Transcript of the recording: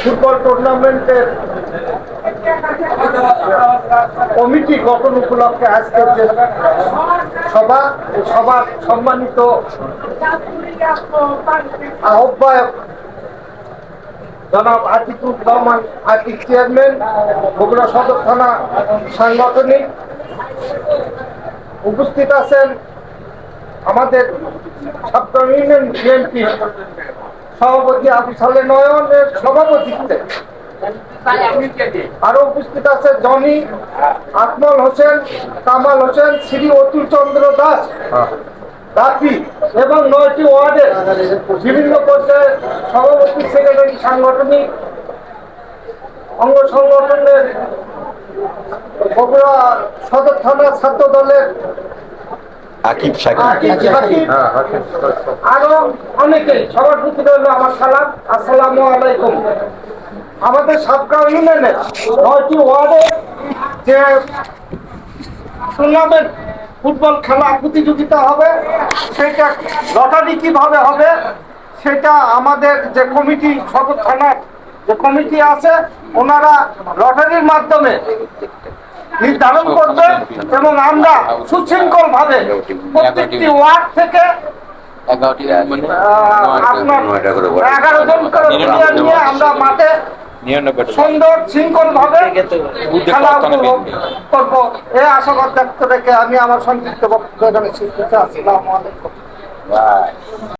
Football টুর্নামেন্টের committee গঠন উপলক্ষে আজকের যে সবার সম্মানিত আহ্বায়ক জনাব আতিকুর রহমান আতিক চেয়ারম্যান, বগুড়া সদর থানা সাংগঠনিক উপস্থিত আছেন আমাদের সাবধান ইউনিয়ন বিএনপি সভাপতি আবু সালে নয়নের সভাপতিত্বে। আরো উপস্থিত আছে জনি, আকমল হোসেন, কামাল হোসেন, শ্রী অতুল চন্দ্র দাস রাফি এবং 9টি ওয়ার্ডের বিভিন্ন পর্যায়ের সভাপতি, সেক্রেটারি, সাংগঠনিক অঙ্গ সংগঠনের বগুড়া সদর থানা ছাত্র দলের আকিব সাকিব, আরো অনেকেই। সবার প্রতি রইল আমার সালাম, আসসালামু আলাইকুম। আমাদের সাবকা ইউনিয়নের 9টি ওয়ার্ডে যে টুর্নামেন্ট ফুটবল খেলা প্রতিযোগিতা হবে, সেটা লটারি কিভাবে হবে সেটা আমাদের যে কমিটি, সদর থানার যে কমিটি আছে, ওনারা লটারির মাধ্যমে নির্ধারণ করবে এবং আমরা সুশৃঙ্খল ভাবে প্রত্যেকটি ওয়ার্ড থেকে 11 জন করে প্লেয়ার নিয়ে আমরা মাঠে সুন্দর শৃঙ্খল ভাবে খেলা উপভোগ করবো, এই আশাবাদ ব্যক্ত রেখে আমি আমার সংক্ষিপ্ত বক্তব্য এখানে শেষ করছি। আসসালামু আলাইকুম।